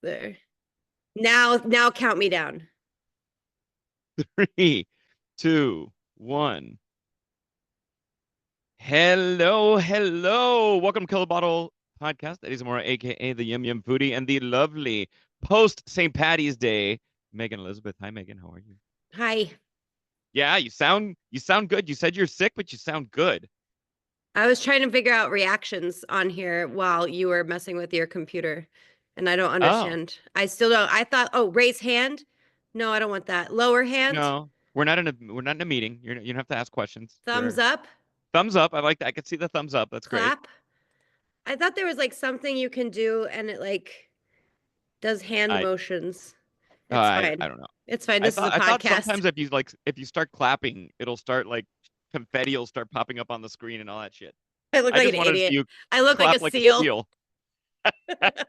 There. Now count me down. Three, two, one. Hello, hello. Welcome to Kill the Bottle Podcast. Eddie Zamora, aka the Yum Yum Foodie, and the lovely post St. Patty's Day, Megan Elizabeth. Hi, Megan. How are you? Hi. Yeah, you sound good. You said you're sick, but you sound good. I was trying to figure out reactions on here while you were messing with your computer, and I don't Oh, understand. I still don't. I thought, oh, raise hand. No, I don't want that. Lower hand. no. We're not in a meeting. You don't have to ask questions. Thumbs We're up. thumbs up. I like that. I could see the thumbs up. That's great. Clap. I thought there was like something you can do, and it like does hand I motions. It's I fine. don't know. It's fine. I This is a thought I thought podcast. sometimes if you start clapping, it'll start like confetti will start popping up on the screen and all that shit. I look I like an just wanted to see idiot. you I look like a clap like a seal. seal.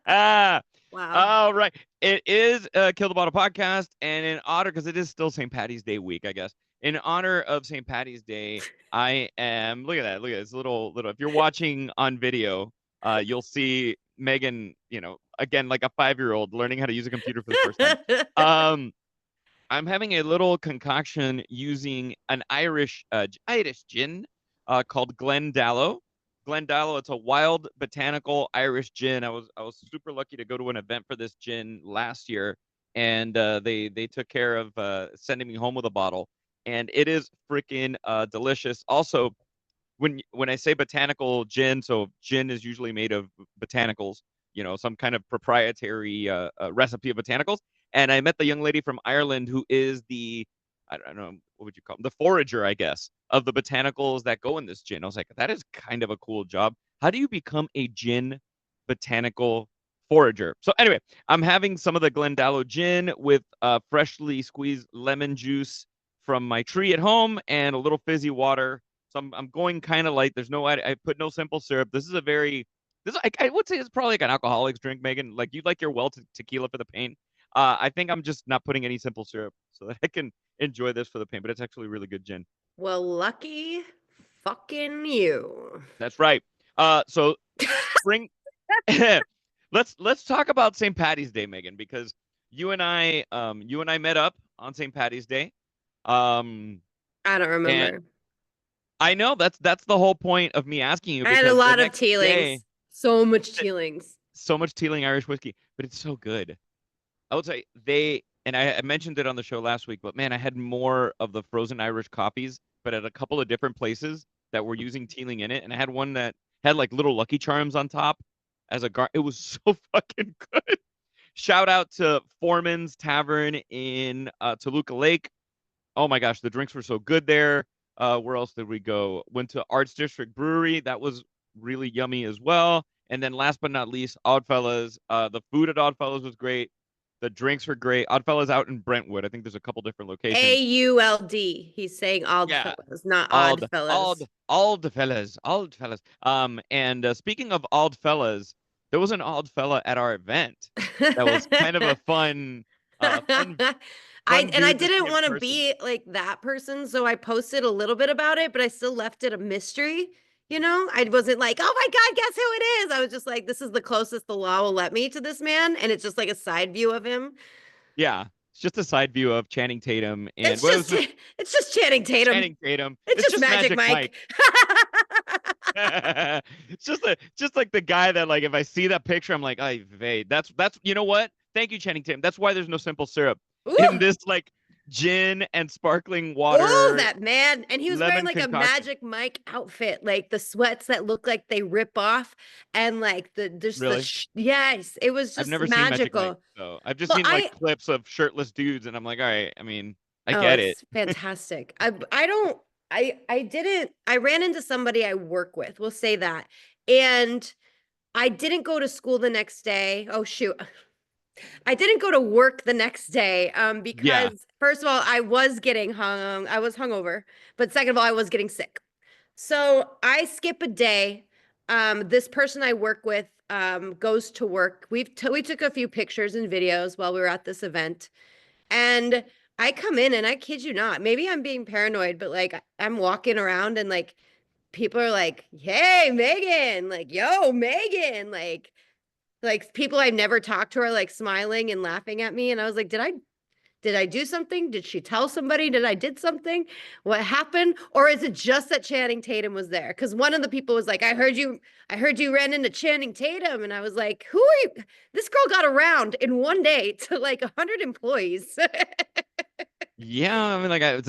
Ah, Wow. all right. It is Kill the Bottle podcast, and in honor, because it is still St. Patty's Day week, I guess. In honor of St. Patty's Day, I am. Look at that. Look at this little. If you're watching on video, you'll see Megan. Again, like a 5-year-old learning how to use a computer for the first time. Um, I'm having a little concoction using an Irish gin called Glendallow. Glendallow, it's a wild botanical Irish gin. I was super lucky to go to an event for this gin last year, and they took care of sending me home with a bottle, and it is freaking delicious. Also, when I say botanical gin, so gin is usually made of botanicals, some kind of proprietary recipe of botanicals. And I met the young lady from Ireland who is I don't know, what would you call them? The forager, I guess, of the botanicals that go in this gin. I was like, that is kind of a cool job. How do you become a gin botanical forager? So anyway, I'm having some of the Glendallow gin with freshly squeezed lemon juice from my tree at home and a little fizzy water. So I'm going kind of light. There's no, I put no simple syrup. I would say it's probably like an alcoholic's drink, Megan. Like you'd like your well tequila for the pain. I think I'm just not putting any simple syrup so that I can enjoy this for the pain, but it's actually really good gin. Well, lucky fucking you. That's right. So spring, let's talk about St. Patty's Day, Megan, because you and I met up on St. Patty's Day. Um, I don't and remember. I know that's the whole point of me asking you I had a because the lot of next day, Tealings. So much Tealings. so much Teeling Irish whiskey, but it's so good. I would say and I mentioned it on the show last week, but man, I had more of the frozen Irish coffees, but at a couple of different places that were using Teeling in it. And I had one that had like little Lucky Charms on top as a It was so fucking good. Shout out to Foreman's Tavern in Toluca Lake. Oh my gosh, the drinks were so good there. Where else did we go? Went to Arts District Brewery. That was really yummy as well. And then last but not least, Oddfellas. The food at Oddfellas was great. The drinks were great. Oddfellas out in Brentwood. I think there's a couple different locations. AULD. He's saying odd Yeah, fellas, not odd Odd, fellas. Odd, Odd fellas, Odd fellas. And speaking of Odd fellas, there was an Odd fella at our event. That was kind of a I dude to see didn't in want to person. be like that person, so I posted a little bit about it, but I still left it a mystery. I wasn't like, oh my God, guess who it is? I was just like, this is the closest the law will let me to this man, and it's just like a side view of him. Yeah, it's just a side view of Channing Tatum, and It's well, it was just just it's just Channing Tatum. Channing Tatum. It's It's just just Magic Magic Mike. Mike. It's just like the guy that like if I see that picture, I'm like, I vey. That's you know what? Thank you, Channing Tatum. That's why there's no simple syrup in Ooh, this like gin and sparkling oh, water that man. And he was wearing lemon like a concoction. Magic Mike outfit, like the sweats that look like they rip off and like Really? yes, it was I've just never seen Magic Mike, magical. so I've just Well, seen like I clips of shirtless dudes, and I'm like, all right. I mean, I oh, get it. it's fantastic. I don't I didn't I ran into somebody I work with. We'll say that. And I didn't go to school the next day. Oh shoot. I didn't go to work the next day Yeah. because first of all, I was hungover, but second of all, I was getting sick. So I skip a day. This person I work with goes to work. We took a few pictures and videos while we were at this event, and I come in and I kid you not, maybe I'm being paranoid, but like I'm walking around and like people are like, "Hey, Megan!" Like, "Yo, Megan!" Like Like people I never talked to are like smiling and laughing at me. And I was like, did I do something? Did she tell somebody? Did I did something? What happened? Or is it just that Channing Tatum was there? Because one of the people was like, I heard you ran into Channing Tatum. And I was like, who are you? This girl got around in one day to like 100 employees. Yeah, I mean, like, I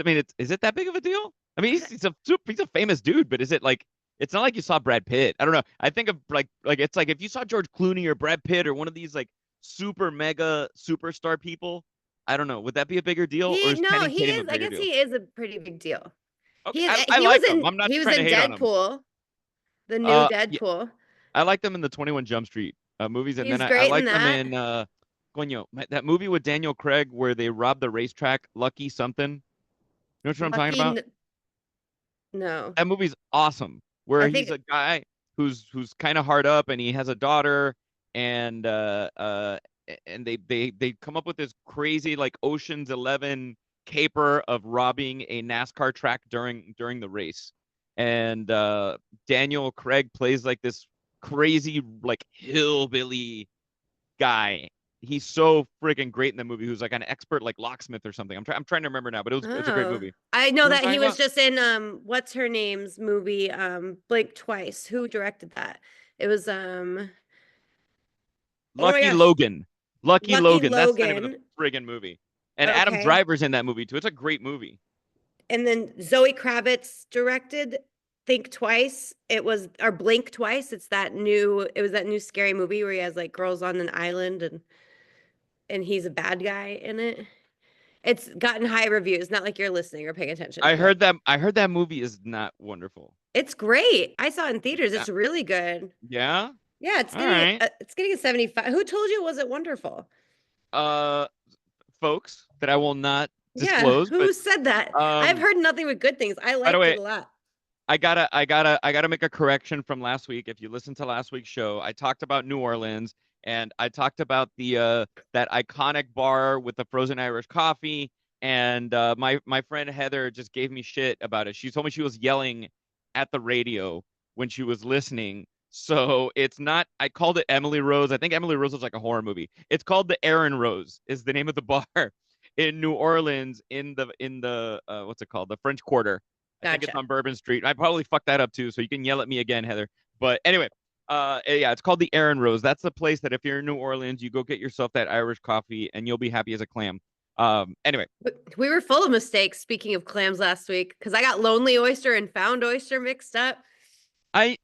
mean, is it that big of a deal? I mean, he's a famous dude, but is it like, it's not like you saw Brad Pitt. I don't know. I think of like it's like if you saw George Clooney or Brad Pitt or one of these like super mega superstar people, I don't know. Would that be a bigger deal, or He is no, Channing he Tatum a is. I bigger guess deal? he is a pretty big deal. Okay, He is. I like him. I'm not He was trying to in hate on him. Deadpool, the new Yeah, Deadpool. I like them in the 21 Jump Street movies, and then He's I great in like them that. in Coño, that movie with Daniel Craig where they rob the racetrack, Lucky something. You know what I'm talking Lucky, about? no. That movie's awesome. Where I he's think a guy who's kind of hard up and he has a daughter and and they come up with this crazy like Ocean's 11 caper of robbing a NASCAR track during the race. And Daniel Craig plays like this crazy like hillbilly guy. He's so freaking great in the movie. Who's like an expert like locksmith or something. I'm trying to remember now, but it's a great oh, movie. I know You know what I'm that talking he was about? just in what's her name's movie Blink Twice. Who directed that? It was oh my Lucky gosh, Logan. Lucky Lucky Logan. That's the name of the Logan. friggin' movie. And Adam Okay. Driver's in that movie too. It's a great movie. And then Zoe Kravitz directed Think Twice. It was or Blink Twice. It was that new scary movie where he has like girls on an island and he's a bad guy in it. It's gotten high reviews, not like you're listening or paying attention, but I heard that movie is not wonderful. it's great. I saw it in theaters. Yeah. It's really good. Yeah. Yeah, All right. it's getting a 75. Who told you it wasn't wonderful? Uh folks that I will not Yeah, disclose, but who said that? I've um heard nothing but good things. I by the liked it way, a lot. I gotta make a correction from last week. If you listen to last week's show, I talked about New Orleans and I talked about the that iconic bar with the frozen Irish coffee. And my friend Heather just gave me shit about it. She told me she was yelling at the radio when she was listening. So it's not. I called it Emily Rose. I think Emily Rose was like a horror movie. It's called the Aaron Rose. Is the name of the bar in New Orleans in the what's it called? The French Quarter. I think it's Gotcha. on Bourbon Street. I probably fucked that up too, so you can yell at me again, Heather. But anyway, yeah, it's called the Aaron Rose. That's the place that if you're in New Orleans, you go get yourself that Irish coffee and you'll be happy as a clam. Anyway, We were full of mistakes, speaking of clams last week, because I got lonely oyster and found oyster mixed up.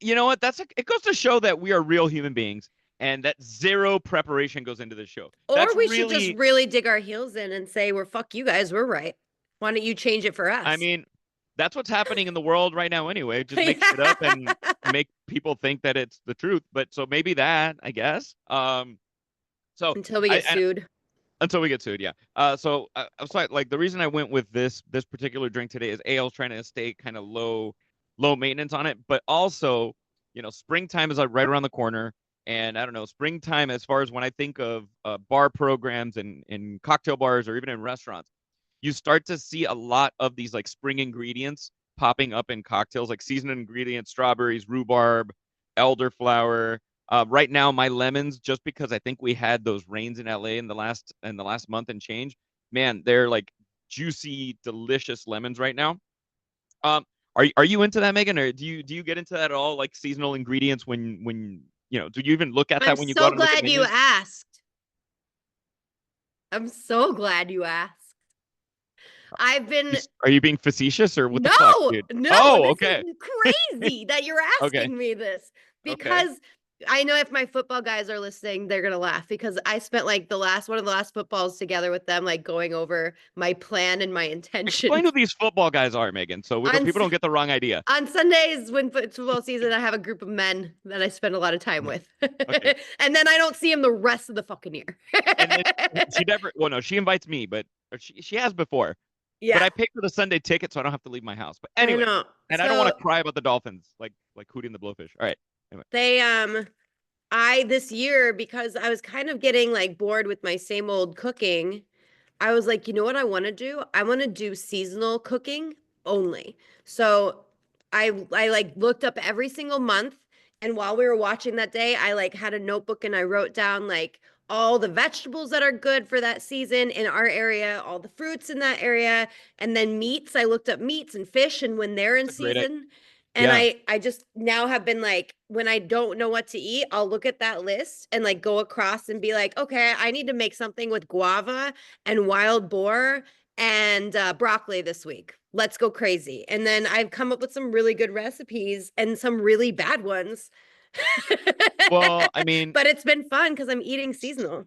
you know what? It goes to show that we are real human beings and that zero preparation goes into this show. Or That's we should just really, really dig our heels in and say, we're fuck you guys, we're right. Why don't you change it for I us? mean, that's what's happening in the world right now anyway. Just make shit up Yeah. and make people think that it's the truth. But so maybe that, I guess. So Until we get I sued. until we get sued, yeah. So I was like the reason I went with this particular drink today is A, I was trying to stay kind of low maintenance on it, but also, springtime is like right around the corner, and I don't know, springtime as far as when I think of bar programs and in cocktail bars or even in restaurants, you start to see a lot of these like spring ingredients popping up in cocktails, like seasoned ingredients, strawberries, rhubarb, elderflower. Right now, my lemons, just because I think we had those rains in LA in the last month and change, man, they're like juicy, delicious lemons right now. Um, are you into that, Megan, or do you get into that at all, like seasonal ingredients when do you even look at I'm that when you go so out and look at glad you menus? asked. I'm so glad you asked. I've been Are you being facetious or what the no, fuck, dude? no, Oh, this okay, is crazy that you're okay, asking me this okay. because I know if my football guys are listening, they're gonna laugh because I spent like the last one of the last footballs together with them, like going over my plan and my Explain who intentions. these football guys are, Megan, so we don't On people don't get the wrong idea. on Sundays when football season, I have a group of men that I spend a lot of time with, Okay, and then I don't see them the rest of the fucking year. and then she never. Well, no, she invites me, but or she has before. But Yeah, I paid for the Sunday ticket, so I don't have to leave my house. But I anyway, know. and I don't want to So cry about the Dolphins, like Hootie and the Blowfish. All right. Anyway, they I this year because I was kind of getting like bored with my same old cooking. I was like, you know what I want to do? I want to do seasonal cooking only. So I like looked up every single month And while we were watching that day, I like had a notebook and I wrote down like all the vegetables that are good for that season in our area, all the fruits in that area, and then meats. I looked up meats and fish and when they're in It's a great idea. season. And Yeah. I just now have been like, when I don't know what to eat, I'll look at that list and like go across and be like, okay, I need to make something with guava and wild boar and broccoli this week. Let's go crazy. And then I've come up with some really good recipes and some really bad ones. Well, I mean, But it's been fun because I'm eating seasonal.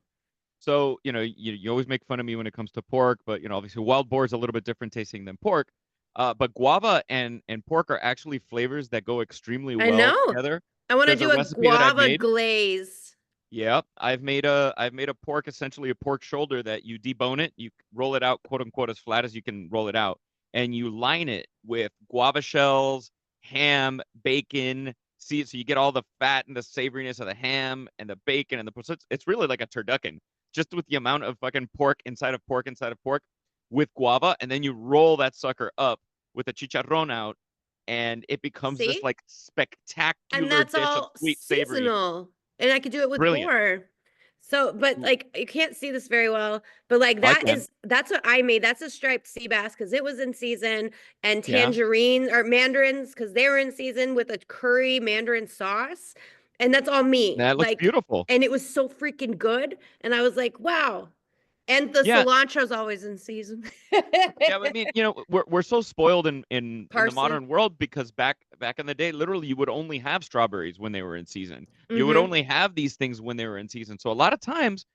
so, you always make fun of me when it comes to pork, but, obviously wild boar is a little bit different tasting than pork. But guava and pork are actually flavors that go extremely I well know. together. I want to There's a do a recipe that I've guava made. glaze. Yeah, I've made a pork, essentially a pork shoulder that you debone it, you roll it out, quote unquote, as flat as you can roll it out, and you line it with guava shells, ham, bacon. See, so you get all the fat and the savoriness of the ham and the bacon and so it's really like a turducken, just with the amount of fucking pork inside of pork inside of pork with guava, and then you roll that sucker up with a chicharron out, and it becomes this See? like And spectacular that's dish of all sweet savory. seasonal. And I could do it with Brilliant. boar. So, but like you can't see this very well, but like I can. that's what I made. That's a striped sea bass because it was in season, and Yeah. tangerine or mandarins because they were in season with a curry mandarin sauce. And that's all me. That looks Like, beautiful. and it was so freaking good. And I was like, wow. And the Yeah. cilantro's always in season. Yeah, I mean, we're so spoiled in the Parsley. modern world because back in the day, literally you would only have strawberries when they were in season. You would Mm-hmm. only have these things when they were in season. So a lot of times,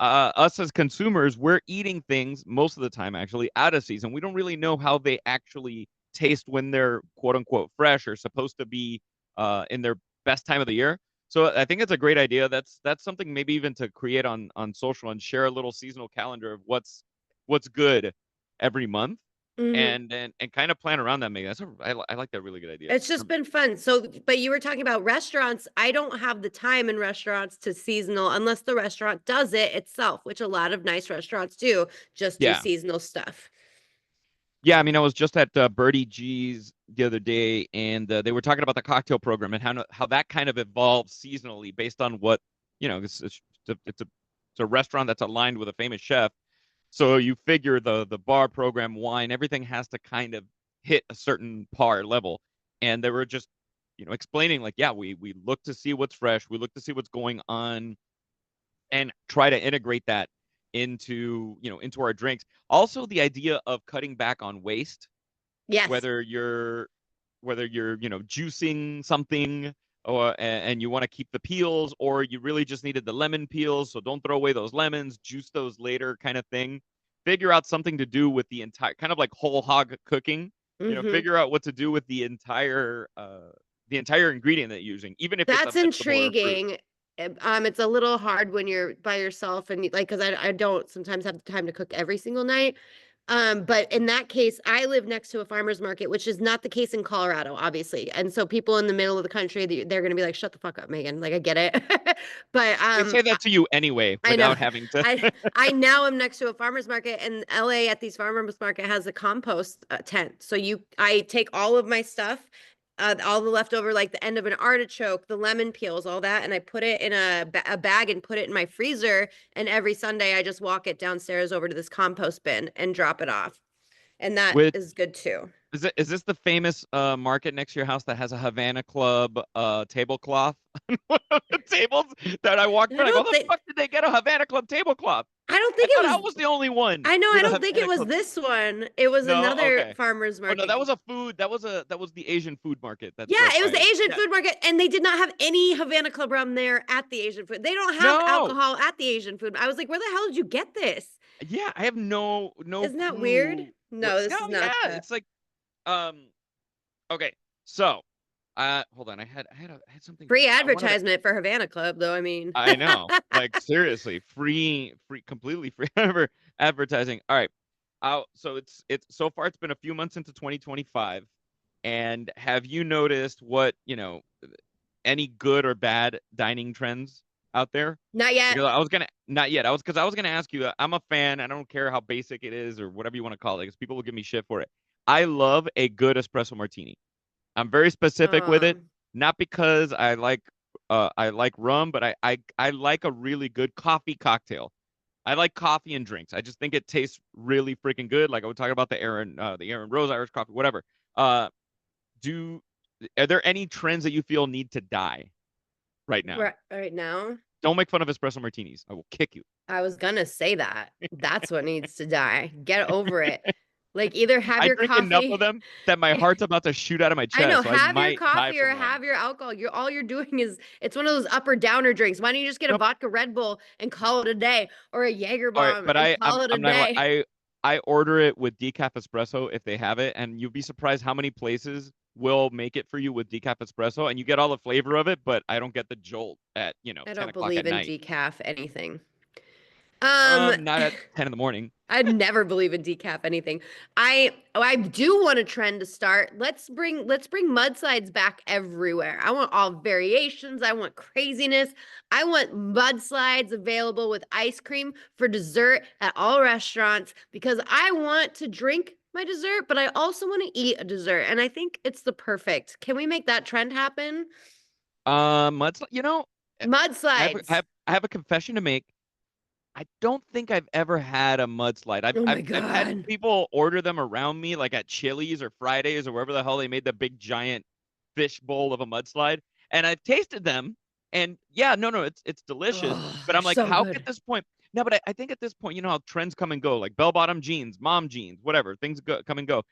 us as consumers, we're eating things most of the time actually out of season. We don't really know how they actually taste when they're quote unquote fresh or supposed to be in their best time of the year. So I think it's a great idea. That's something maybe even to create on social and share a little seasonal calendar of what's good every month, Mm-hmm. and kind of plan around that. Maybe I like that, really good idea. It's just been fun. So, but you were talking about restaurants. I don't have the time in restaurants to seasonal unless the restaurant does it itself, which a lot of nice restaurants do, just do Yeah. seasonal stuff. Yeah, I mean, I was just at Birdie G's the other day, and they were talking about the cocktail program and how that kind of evolves seasonally based on what it's a restaurant that's aligned with a famous chef. So you figure the bar program, wine, everything has to kind of hit a certain par level. And they were just explaining like, yeah, we look to see what's fresh, we look to see what's going on, and try to integrate that into our drinks. Also, the idea of cutting back on waste, Yes. whether you're juicing something, and you want to keep the peels, or you really just needed the lemon peels, so don't throw away those lemons, juice those later, kind of thing. Figure out something to do with the entire, kind of like whole hog cooking. Mm-hmm. Figure out what to do with the entire ingredient that you're using, even if it's a That's vegetable or a fruit. intriguing. It's a little hard when you're by yourself and like, because I don't sometimes have the time to cook every single night. But in that case, I live next to a farmer's market, which is not the case in Colorado, obviously. And so people in the middle of the country, they're going to be like, shut the fuck up, Megan. Like, I get it. But They say that to you anyway I know. without having to. I now am next to a farmer's market, and LA at these farmer's market has a compost tent. So I take all of my stuff, all the leftover, like the end of an artichoke, the lemon peels, all that, and I put it in a bag and put it in my freezer. And every Sunday, I just walk it downstairs over to this compost bin and drop it off, and that Which is good too. is this the famous market next to your house that has a Havana Club tablecloth on one of the tables that I walked And by? Like, how the fuck did they get a Havana Club tablecloth? I don't I think thought it I was. was the only one I know. I with a don't think it Havana was Club. this one. It was No, another okay. farmer's Oh no, market. that was a food. That was the Asian food market. That's Yeah, right it was the by. Asian Yeah. food market, and they did not have any Havana Club rum there at the Asian food. They don't have No. alcohol at the Asian food. I was like, where the hell did you get this? Yeah, I have no Isn't that weird? clue. No, No, this is yeah, not the it's like um. Okay, so hold on. I had something. free I wanted to. advertisement for Havana Club, though. I mean, I know. Like seriously, completely free advertising. All right. So it's so far it's been a few months into 2025. And have you noticed any good or bad dining trends out there? not yet. Because I was gonna not yet. I was gonna ask you. I'm a fan. I don't care how basic it is or whatever you want to call it, because people will give me shit for it. I love a good espresso martini. I'm very specific with it. Um, not because I like rum, but I like a really good coffee cocktail. I like coffee and drinks. I just think it tastes really freaking good. Like I was talking about the Aaron Rose Irish coffee, whatever. Uh, do are there any trends that you feel need to die right now? Right now. Don't make fun of espresso martinis. I will kick you. I was gonna say that. That's what needs to die. Get over it. Like either have I your drink enough of coffee. them that my heart's about to shoot out of my I know, chest, so I have your might die coffee or from one. have your alcohol. You're all you're doing is it's one of those upper downer drinks. Why don't you just get a Nope. vodka Red Bull and call it a day, or a Jaeger All right, bomb but and I'm call it a I'm not gonna lie. day? I order it with decaf espresso if they have it, and you'd be surprised how many places will make it for you with decaf espresso, and you get all the flavor of it, but I don't get the jolt at I 10 don't o'clock believe at in night. decaf anything. Um, Not at 10 in the morning. I'd never believe in decaf anything. I do want a trend to start. Let's bring mudslides back everywhere. I want all variations. I want craziness. I want mudslides available with ice cream for dessert at all restaurants because I want to drink my dessert, but I also want to eat a dessert. And I think it's the perfect. Can we make that trend happen? Eh, Mudslides. I have a confession to make. I don't think I've ever had a mudslide. Oh my I've had God. people order them around me, like at Chili's or Fridays or wherever the hell they made the big giant fish bowl of a mudslide, and I've tasted them, and yeah, no, it's delicious. Oh, But they're I'm like, so how good. at this point? No, but I think at this point, you know how trends come and go, like bell-bottom jeans, mom jeans, whatever, things come and go.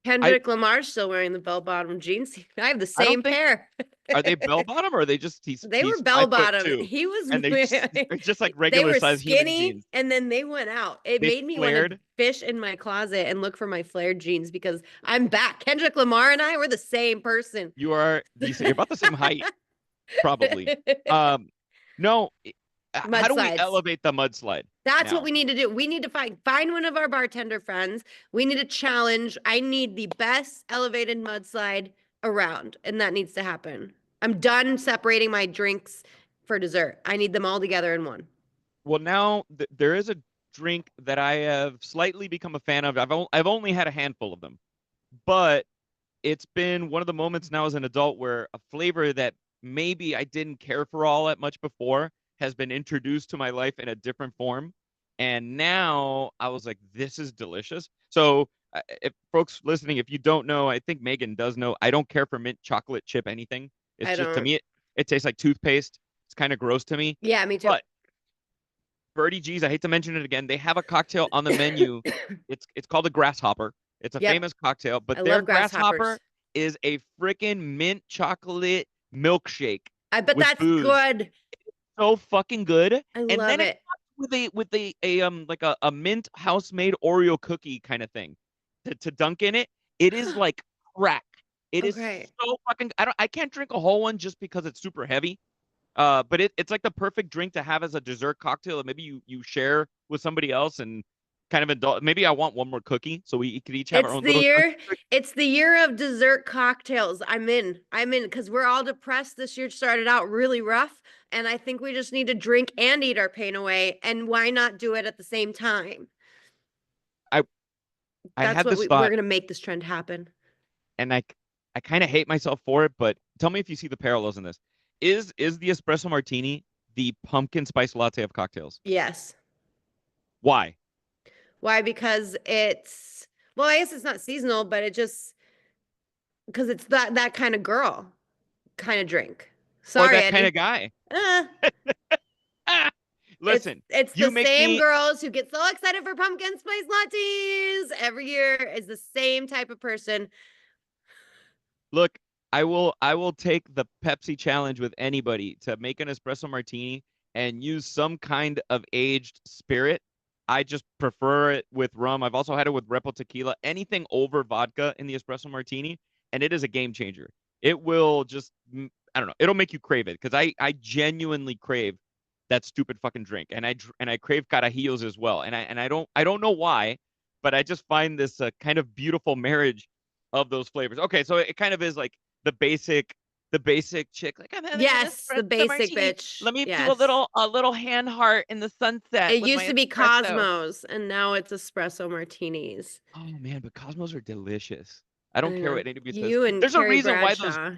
I Kendrick Lamar's still wearing the bell-bottom jeans. I have the I don't same think pair. are they bell-bottom or are they just They were he's 5 foot bell-bottom. two, He was and they're just like they regular were size human skinny jeans. and then they went out. It They made me want to flared. fish in my closet and look for my flared jeans because I'm back. Kendrick Lamar and I were the same person. You're about the same height. Probably. Um, no. How do we Mudslides. elevate the mudslide That's what now? we need to do. We need to find one of our bartender friends. We need a challenge. I need the best elevated mudslide around, and that needs to happen. I'm done separating my drinks for dessert. I need them all together in one. Well, now there is a drink that I have slightly become a fan of. I've only had a handful of them, but it's been one of the moments now as an adult where a flavor that maybe I didn't care for all that much before has been introduced to my life in a different form. And now I was like, this is delicious. So, if folks listening, if you don't know, I think Megan does know, I don't care for mint chocolate chip anything. It's I just, to don't. me, it tastes like toothpaste. It's kind of gross to me. Yeah, me too. But Birdie G's, I hate to mention it again, they have a cocktail on the menu. It's called a grasshopper. It's a Yep. famous cocktail, but I their love grasshopper grasshoppers. is a freaking mint chocolate milkshake I bet with that's booze. good. So fucking good. I And love then it it. comes with a like a mint house made Oreo cookie kind of thing to dunk in it. It is like crack. It is Okay. so fucking I can't drink a whole one just because it's super heavy. But it's like the perfect drink to have as a dessert cocktail that maybe you share with somebody else and kind of indulge. Maybe I want one more cookie so we could each have our It's own the little year. cookie. It's the year of dessert cocktails. I'm in. I'm in because we're all depressed. This year started out really rough, and I think we just need to drink and eat our pain away. And why not do it at the same time? I I That's had what this we're thought gonna make this trend happen. and I kind of hate myself for it, but tell me if you see the parallels in this. Is the espresso martini the pumpkin spice latte of cocktails? Yes. Why? Why? Because it's well, I guess it's not seasonal, but it just because it's that kind of girl kind of drink. Or Sorry, that kind Eddie. of guy? Uh, Ah, It's listen, it's the you make same me girls who get so excited for pumpkin spice lattes every year is the same type of person. look, I will take the Pepsi challenge with anybody to make an espresso martini and use some kind of aged spirit. I just prefer it with rum. I've also had it with Repo tequila. Anything over vodka in the espresso martini, and it is a game changer. It will just I don't know. It'll make you crave it because I genuinely crave that stupid fucking drink, and I crave carajillos as well. And I don't know why, but I just find this kind of beautiful marriage of those flavors. Okay, so it kind of is like the basic the basic chick, like I'm having an Yes, the espresso basic martini. bitch. Let me do Yes. a little hand heart in the sunset It with used my to be espresso. Cosmos and now it's espresso martinis. Oh man, but Cosmos are delicious. I I don't care know. what anybody says. You and There's a Carrie reason why those Bradshaw.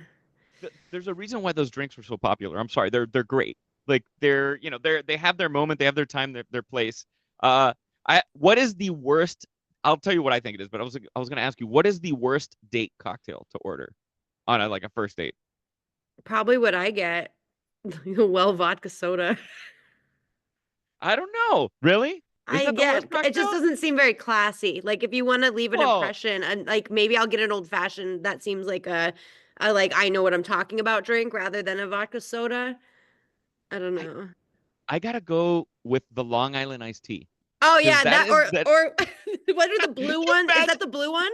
there's a reason why those drinks were so popular. I'm sorry, they're great. Like they have their moment, they have their time, their place. Uh, what is the worst? I'll tell you what I think it is, but I was gonna ask you, what is the worst date cocktail to order on a first date? Probably what I get. Well, vodka soda. I don't know. Really? Is I that the get worst it just cocktail? doesn't seem very classy. Like if you want to leave an Well, impression and like maybe I'll get an old fashioned that seems like a like I know what I'm talking about drink rather than a vodka soda. I don't I know. I gotta go with the Long Island iced tea Oh because yeah, that that is that. or what are the blue You one? Is imagine? that the blue one?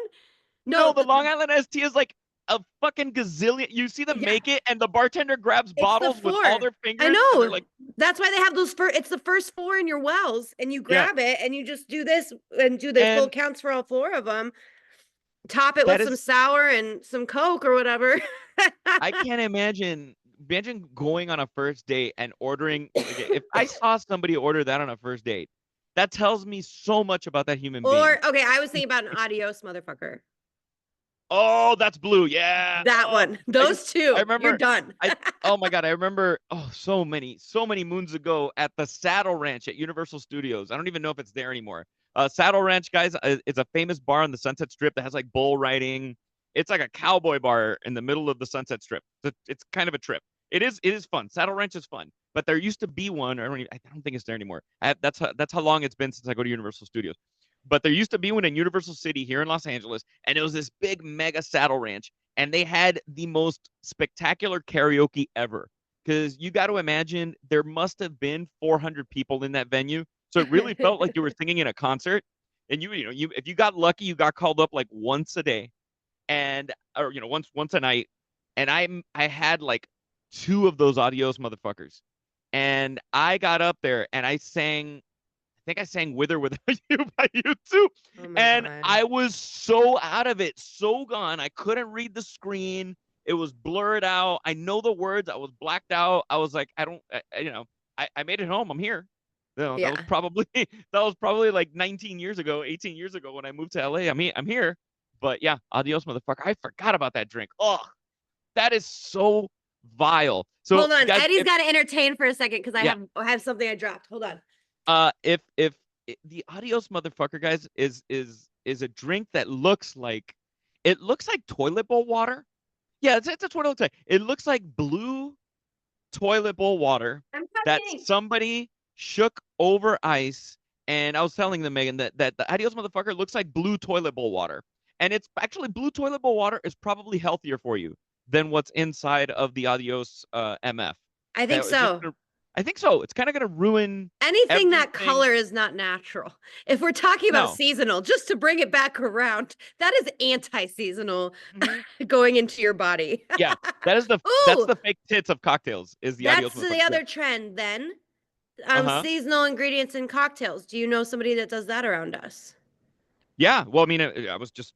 No, No, the Long Island iced tea is like a fucking gazillion. You see them yeah, make it, and the bartender grabs it's the bottles with all four. their I fingers, and they're know. like, That's why they have those first. It's the first four in your wells, and you yeah. grab it, and you just do this and do the full And counts for all four of them. Top it that with some is, sour and some Coke or whatever. I can't imagine going on a first date and ordering. Like, if I saw somebody order that on a first date, that tells me so much about that human being. Or okay, I was thinking about an adios motherfucker. Oh, that's blue. Yeah. That Oh, one. I used. Those I two. You're remember. done. I. Oh my God. I remember. Oh, so many moons ago at the Saddle Ranch at Universal Studios. I don't even know if it's there anymore. Saddle Ranch, guys, is a famous bar on the Sunset Strip that has like bull riding. It's like a cowboy bar in the middle of the Sunset Strip. It's kind of a trip. It is fun. Saddle Ranch is fun. But there used to be one. I don't think it's there anymore. That's how long it's been since I go to Universal Studios. But there used to be one in Universal City here in Los Angeles, and it was this big mega saddle ranch, and they had the most spectacular karaoke ever. Because you got to imagine there must have been 400 people in that venue, so it really felt like you were singing in a concert. And you if you got lucky, you got called up like once a day, and or once a night. And I had like two of those adios motherfuckers, and I got up there and I sang, think I sang With or Without You by U2. Oh my And God. I was so out of it, so gone. I couldn't read the screen. It was blurred out. I know the words. I was blacked out. I was like, I don't, I made it home. I'm here. That was Yeah. probably that was probably like 19 years ago, 18 years ago when I moved to LA. I'm here. But yeah, adios, motherfucker. I forgot about that drink. Oh, that is so vile. So Hold on. guys, Eddie's if got to entertain for a second because yeah, I have something I dropped. Hold on. if the adios motherfucker, guys, is a drink that looks like toilet bowl water. Yeah, it's what it looks like. It looks like blue toilet bowl water I'm that cutting. somebody shook over ice. And I was telling them, Megan, that the adios motherfucker looks like blue toilet bowl water. And it's actually blue toilet bowl water is probably healthier for you than what's inside of the adios MF. I think That it's just so. I think so. It's kind of gonna ruin Anything that everything. color is not natural. If we're talking about No. seasonal, just to bring it back around, that is anti-seasonal Hmm. going into your body. Yeah, that's Ooh, the fake tits of cocktails is the adios that's motherfucker. the Yeah. other trend then. Uh-huh. Seasonal ingredients in cocktails. Do you know somebody that does that around us? Yeah. Well, I mean, I was just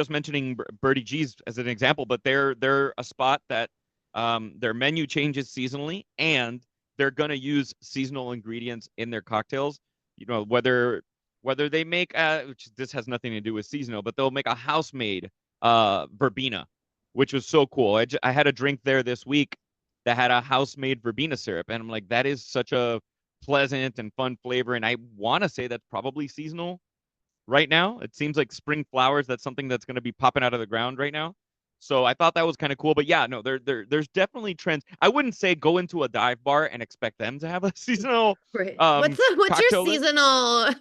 mentioning Birdie G's as an example, but they're a spot that their menu changes seasonally, and they're gonna use seasonal ingredients in their cocktails. Whether they make which this has nothing to do with seasonal, but they'll make a house made verbena, which was so cool. I had a drink there this week that had a house made verbena syrup, and I'm like, that is such a pleasant and fun flavor, and I want to say that's probably seasonal right now. It seems like spring flowers. That's something that's going to be popping out of the ground right now. So I thought that was kind of cool. But yeah, no, there's definitely trends. I wouldn't say go into a dive bar and expect them to have a seasonal Right. What's your cocktail list. seasonal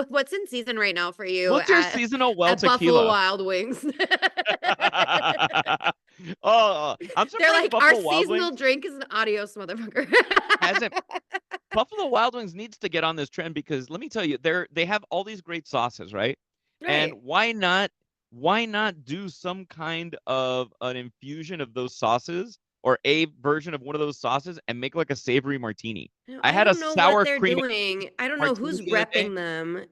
what's in season right now for you What's your seasonal well at Buffalo tequila? Wild Wings? Oh, I'm They're surprised like our Buffalo Wild seasonal Wings drink is an adios motherfucker. hasn't. Buffalo Wild Wings needs to get on this trend because let me tell you, they have all these great sauces, right? And Right. why not do some kind of an infusion of those sauces or a version of one of those sauces and make like a savory martini? No, I I had a don't know what sour they're cream doing. I don't know martini who's the other day. repping them.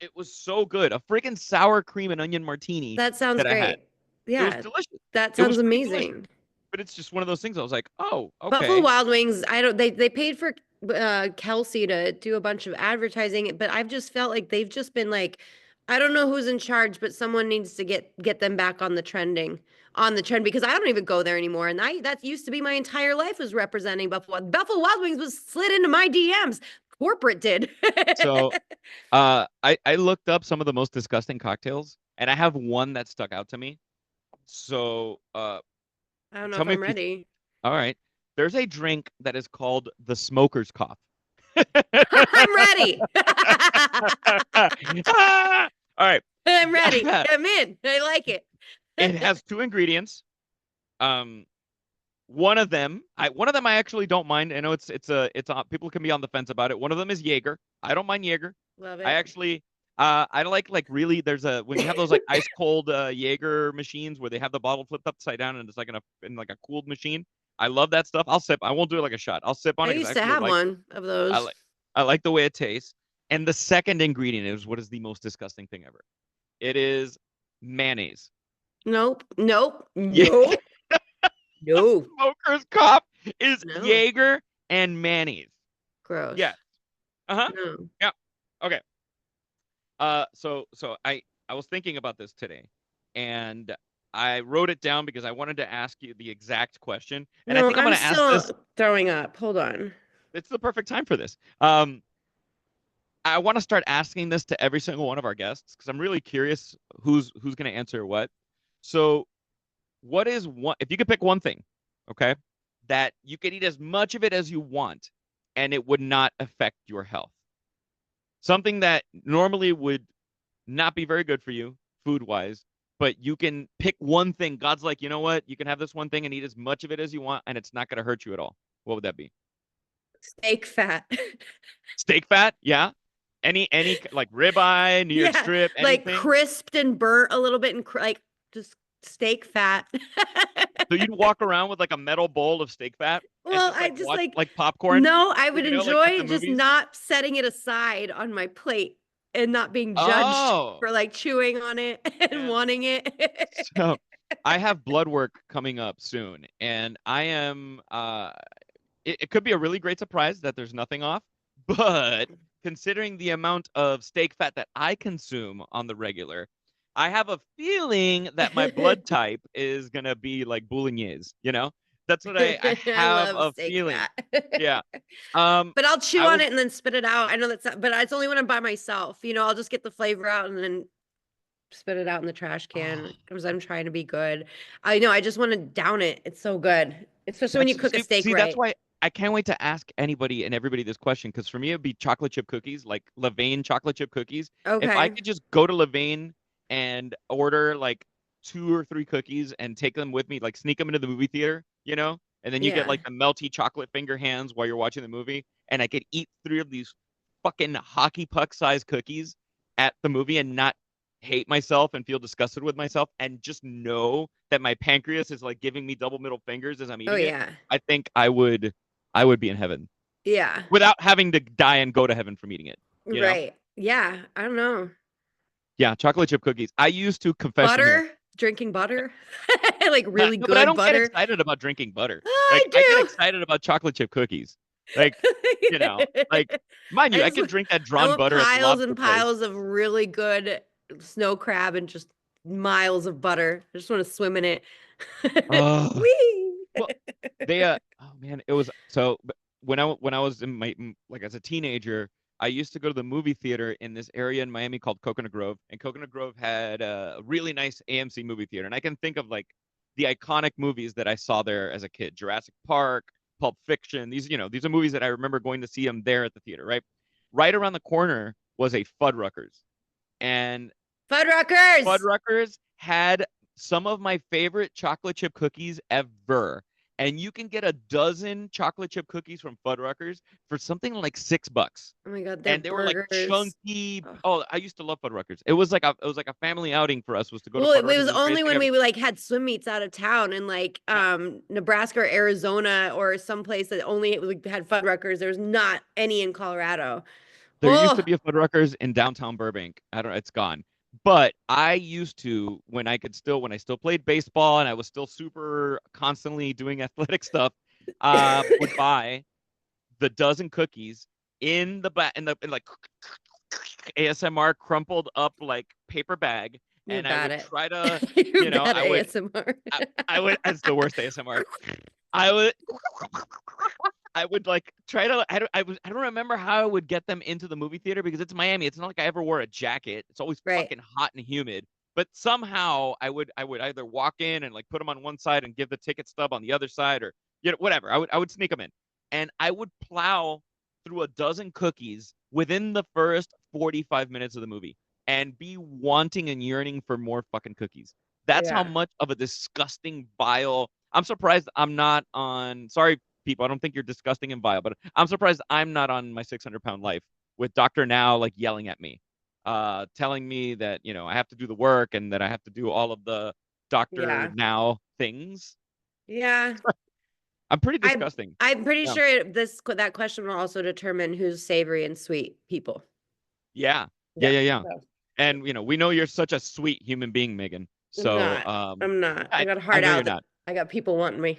It was so good. A freaking sour cream and onion martini That sounds that I had. great. It was Yeah, delicious. that It was sounds freaking delicious. amazing. But it's just one of those things. I was like, oh, Buffalo okay. Wild Wings, I don't they paid for Kelsey to do a bunch of advertising, but I've just felt like they've just been like I don't know who's in charge, but someone needs to get them back on the trend because I don't even go there anymore. And that used to be my entire life was representing Buffalo. Buffalo Wild Wings was slid into my DMs. Corporate did. So, I looked up some of the most disgusting cocktails, and I have one that stuck out to me. So, I don't know tell if me I'm if you. ready. All right. There's a drink that is called the smoker's cough. I'm ready. Ah! All right. I'm ready. I'm in. I like it. It has two ingredients. Um, one of them I actually don't mind. I know it's people can be on the fence about it. One of them is Jaeger. I don't mind Jaeger. Love I it. actually I like really there's a when you have those like ice cold Jaeger machines where they have the bottle flipped upside down and it's like in like a cooled machine. I love that stuff. I'll sip. I won't do it like a shot. I'll sip on I it because I used to actually have like one of I those. like I like the way it tastes. And the second ingredient is what is the most disgusting thing ever. It is mayonnaise. Nope. Nope. Yeah, Nope. No. smoker's cough is No. Jaeger and mayonnaise. Gross. Yes. Uh-huh. No. Yeah. Okay. So I was thinking about this today, and I wrote it down because I wanted to ask you the exact question, and I No, think I'm I'm gonna ask still this. throwing up. Hold on. It's the perfect time for this. I want to start asking this to every single one of our guests because I'm really curious who's gonna answer what. So, what is one if you could pick one thing, okay, that you could eat as much of it as you want, and it would not affect your health? Something that normally would not be very good for you food wise, but you can pick one thing. God's like, you know what? You can have this one thing and eat as much of it as you want, and it's not going to hurt you at all. What would that be? Steak fat. Steak fat? Yeah. Any like ribeye, New York Yeah, strip, like anything? crisped and burnt a little bit and like just steak fat. So you'd walk around with like a metal bowl of steak fat and Well, just I like just watch like like popcorn, no, I would like at the enjoy just movies. not setting it aside on my plate and not being judged Oh, for like chewing on it and man. wanting it. So I have blood work coming up soon, and I am it could be a really great surprise that there's nothing off, but considering the amount of steak fat that I consume on the regular, I have a feeling that my blood type is gonna be like bolognese, you know? That's what I I have love a steak feeling. fat. Yeah. Um, But I'll chew I on was it and then spit it out. I know but it's only when I'm by myself. I'll just get the flavor out and then spit it out in the trash oh, can because I'm trying to be good. I know, I just want to down it. It's so good, especially when you that's cook a steak see that's right. why I can't wait to ask anybody and everybody this question because for me it'd be chocolate chip cookies, like Levain chocolate chip cookies. If I Okay. could just go to Levain and order like 2 or 3 cookies and take them with me, like sneak them into the movie theater, and then you get Yeah. like the melty chocolate finger hands while you're watching the movie, and I could eat 3 of these fucking hockey puck sized cookies at the movie and not hate myself and feel disgusted with myself and just know that my pancreas is like giving me double middle fingers as I'm Oh eating it. yeah. I think I would be in heaven Yeah. without having to die and go to heaven from eating it, you know? Right. Yeah. I don't know. Yeah, chocolate chip cookies. I used to confession here. Butter, drinking butter, like really No, but I good don't get butter. excited about drinking butter. I Like I get do. excited about chocolate chip cookies. Like, like mind you, I I just can want, drink that I drawn want butter at the piles lobster and place. piles of really good snow crab and just miles of butter. I just want to swim in it. Oh, Wee. well, they oh man, it was so when I was in like as a teenager, I used to go to the movie theater in this area in Miami called Coconut Grove, and Coconut Grove had a really nice AMC movie theater, and I can think of like the iconic movies that I saw there as a kid: Jurassic Park, Pulp Fiction. These are movies that I remember going to see them there at the theater, right? Right around the corner was a Fuddruckers, and Fuddruckers. Fuddruckers had some of my favorite chocolate chip cookies ever. And you can get a dozen chocolate chip cookies from Fuddruckers for something like $6. Oh my God, their And they were like burgers. chunky. Oh. Oh, I used to love Fuddruckers. It was like a family outing for us was to go to Well, it Fuddruckers. was It was the greatest only thing when ever. we like had swim meets out of town in like Yeah. Nebraska or Arizona or someplace that only like, had Fuddruckers. There's not any in Colorado. There used to Oh, be a Fuddruckers in downtown Burbank. I don't know, it's gone. But I used to when I still played baseball and I was still super constantly doing athletic stuff, would buy the dozen cookies in the back in like ASMR crumpled up like paper bag, You're and I bad would at try to, you're you know, bad at I would, ASMR. I would. It's the worst ASMR. I would. I would like try to. I don't remember how I would get them into the movie theater because it's Miami. It's not like I ever wore a jacket. It's always Right. fucking hot and humid. But somehow I would either walk in and like put them on one side and give the ticket stub on the other side, or whatever. I would sneak them in, and I would plow through a dozen cookies within the first 45 minutes of the movie and be wanting and yearning for more fucking cookies. That's how Yeah. much of a disgusting vile. I'm surprised I'm not on. Sorry, people. I don't think you're disgusting and vile, but I'm surprised I'm not on my 600-pound life with Dr. Now like yelling at me, telling me that, I have to do the work and that I have to do all of the Dr. Yeah. Now things. Yeah. I'm pretty I disgusting. I'm pretty Yeah. sure that question will also determine who's savory and sweet people. Yeah. Yeah. Yeah. Yeah. Yeah. So, And we know you're such a sweet human being, Megan. I'm So not. I'm not. I I got I hard know you're out. not. I got people wanting me.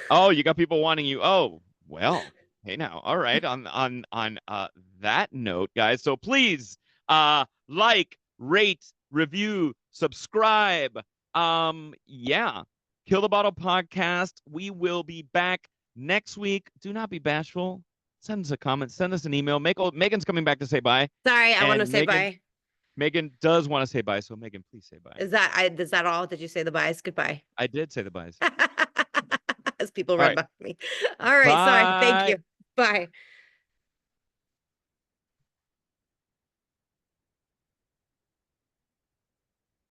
Oh, you got people wanting you. Oh, well. Hey now. All right. On that note, guys. So please like, rate, review, subscribe. Yeah. Kill the Bottle Podcast. We will be back next week. Do not be bashful. Send us a comment, send us an email. Megan's coming back to say bye. Sorry, I want to And say Megan bye. Megan does want to say bye. So Megan, please say bye. Is that all? Did you say the byes? Goodbye. I did say the byes. As people All run right. by me. All right, sorry. Thank Bye. you. Bye.